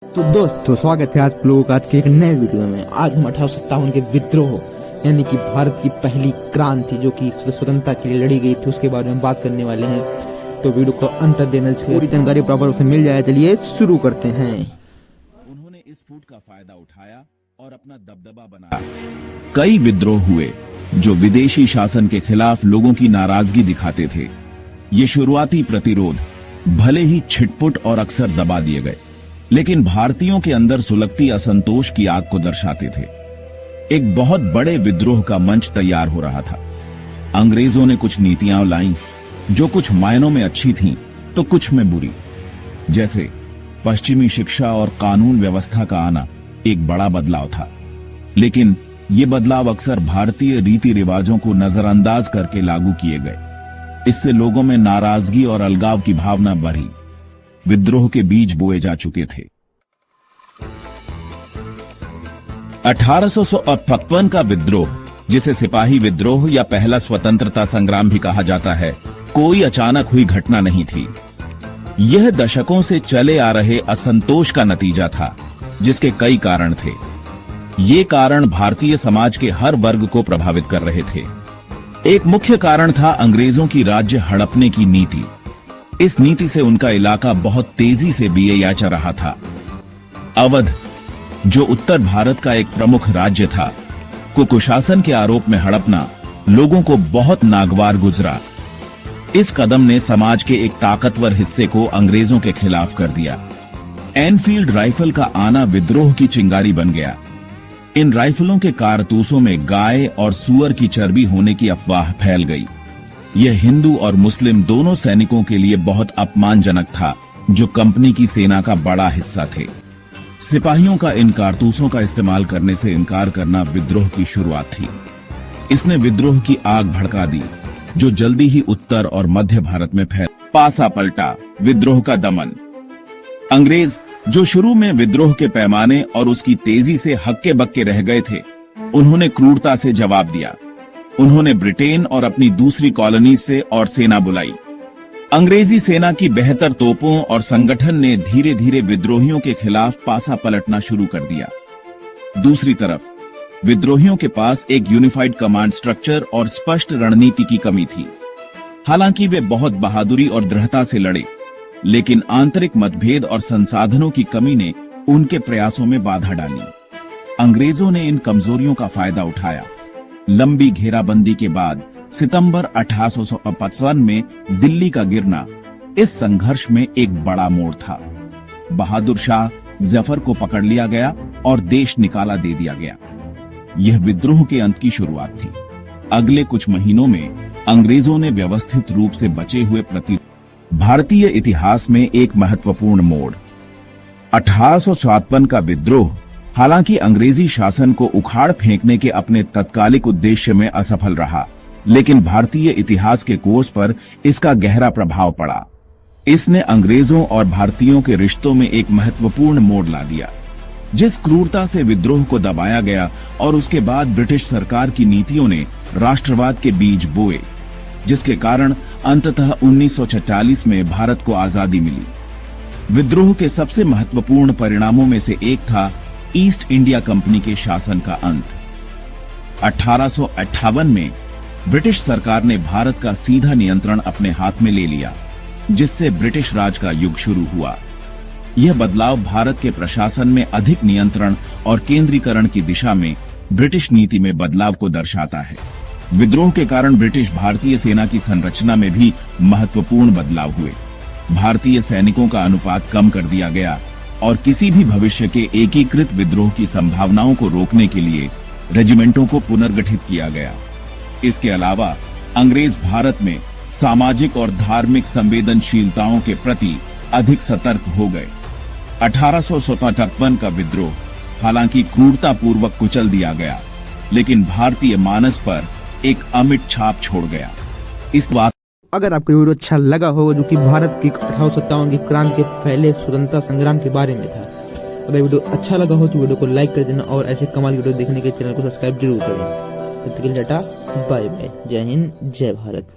तो दोस्तों स्वागत है आज लोगों का आज के एक नए वीडियो में। आज हम 1857 के विद्रोह यानी कि भारत की पहली क्रांति जो कि स्वतंत्रता के लिए लड़ी गई थी उसके बारे में बात करने वाले हैं। तो वीडियो को अंत तक देना चाहिए, पूरी जानकारी प्रॉपर रूप से मिल जाए। चलिए शुरू करते हैं। उन्होंने इस फूट का फायदा उठाया और अपना दबदबा बनाया। कई विद्रोह हुए जो विदेशी शासन के खिलाफ लोगों की नाराजगी दिखाते थे। ये शुरुआती प्रतिरोध भले ही छिटपुट और अक्सर दबा दिए गए, लेकिन भारतीयों के अंदर सुलगती असंतोष की आग को दर्शाते थे। एक बहुत बड़े विद्रोह का मंच तैयार हो रहा था। अंग्रेजों ने कुछ नीतियां लाईं जो कुछ मायनों में अच्छी थीं तो कुछ में बुरी। जैसे पश्चिमी शिक्षा और कानून व्यवस्था का आना एक बड़ा बदलाव था, लेकिन ये बदलाव अक्सर भारतीय रीति रिवाजों को नजरअंदाज करके लागू किए गए। इससे लोगों में नाराजगी और अलगाव की भावना बढ़ी। विद्रोह के बीज बोए जा चुके थे। 1855 का विद्रोह, जिसे सिपाही विद्रोह या पहला स्वतंत्रता संग्राम भी कहा जाता है, कोई अचानक हुई घटना नहीं थी। यह दशकों से चले आ रहे असंतोष का नतीजा था, जिसके कई कारण थे। ये कारण भारतीय समाज के हर वर्ग को प्रभावित कर रहे थे। एक मुख्य कारण था अंग्रेजों की राज्य हड़पने की नीति। इस नीति से उनका इलाका बहुत तेजी से बीए जा रहा था। अवध, जो उत्तर भारत का एक प्रमुख राज्य था, को कुशासन के आरोप में हड़पना लोगों को बहुत नागवार गुजरा। इस कदम ने समाज के एक ताकतवर हिस्से को अंग्रेजों के खिलाफ कर दिया। एनफील्ड राइफल का आना विद्रोह की चिंगारी बन गया। इन राइफलों के कारतूसों में गाय और सूअर की चर्बी होने की अफवाह फैल गई। यह हिंदू और मुस्लिम दोनों सैनिकों के लिए बहुत अपमानजनक था, जो कंपनी की सेना का बड़ा हिस्सा थे। सिपाहियों का इन कारतूसों का इस्तेमाल करने से इनकार करना विद्रोह की शुरुआत थी। इसने विद्रोह की आग भड़का दी, जो जल्दी ही उत्तर और मध्य भारत में फैल। पासा पलटा, विद्रोह का दमन। अंग्रेज, जो शुरू में विद्रोह के पैमाने और उसकी तेजी से हक्के बक्के रह गए थे, उन्होंने क्रूरता से जवाब दिया। उन्होंने ब्रिटेन और अपनी दूसरी कॉलोनी से और सेना बुलाई। अंग्रेजी सेना की बेहतर तोपों और संगठन ने धीरे धीरे विद्रोहियों के खिलाफ पासा पलटना शुरू कर दिया। दूसरी तरफ विद्रोहियों के पास एक यूनिफाइड कमांड स्ट्रक्चर और स्पष्ट रणनीति की कमी थी। हालांकि वे बहुत बहादुरी और दृढ़ता से लड़े, लेकिन आंतरिक मतभेद और संसाधनों की कमी ने उनके प्रयासों में बाधा डाली। अंग्रेजों ने इन कमजोरियों का फायदा उठाया। लंबी घेराबंदी के बाद सितंबर 1855 में दिल्ली का गिरना इस संघर्ष में एक बड़ा मोड़ था। बहादुर शाह जफर को पकड़ लिया गया और देश निकाला दे दिया गया। यह विद्रोह के अंत की शुरुआत थी। अगले कुछ महीनों में अंग्रेजों ने व्यवस्थित रूप से बचे हुए भारतीय इतिहास में एक महत्वपूर्ण मोड़। 1857 का विद्रोह हालांकि अंग्रेजी शासन को उखाड़ फेंकने के अपने तत्कालिक उद्देश्य में असफल रहा, लेकिन भारतीय इतिहास के कोर्स पर इसका गहरा प्रभाव पड़ा। इसने अंग्रेजों और भारतीयों के रिश्तों में एक महत्वपूर्ण मोड़ ला दिया। जिस क्रूरता से विद्रोह को दबाया गया और उसके बाद ब्रिटिश सरकार की नीतियों ने राष्ट्रवाद के बीज बोए, जिसके कारण अंततः 1946 में भारत को आजादी मिली। विद्रोह के सबसे महत्वपूर्ण परिणामों में से एक था ईस्ट इंडिया कंपनी के शासन का अंत। 1858 में ब्रिटिश सरकार ने भारत का सीधा नियंत्रण अपने हाथ में ले लिया, जिससे ब्रिटिश राज का युग शुरू हुआ। यह बदलाव भारत के प्रशासन में अधिक नियंत्रण और केंद्रीकरण की दिशा में ब्रिटिश नीति में बदलाव को दर्शाता है। विद्रोह के कारण ब्रिटिश भारतीय सेना की संरचना में भी महत्वपूर्ण बदलाव हुए। भारतीय सैनिकों का अनुपात कम कर दिया गया और किसी भी भविष्य के एकीकृत विद्रोह की संभावनाओं को रोकने के लिए रेजिमेंटों को पुनर्गठित किया गया। इसके अलावा अंग्रेज भारत में सामाजिक और धार्मिक संवेदनशीलताओं के प्रति अधिक सतर्क हो गए। 1857 का विद्रोह हालांकि क्रूरतापूर्वक कुचल दिया गया, लेकिन भारतीय मानस पर एक अमिट छाप छोड़ गया। इस बात अगर आपको वीडियो अच्छा लगा होगा, जो कि भारत की 1857 की क्रांति के पहले स्वतंत्रता संग्राम के बारे में था, अगर वीडियो अच्छा लगा हो तो वीडियो को लाइक कर देना और ऐसे कमाल वीडियो देखने के चैनल को सब्सक्राइब जरूर करें। तब तक के लिए टाटा बाय बाय। जय हिंद, जय भारत।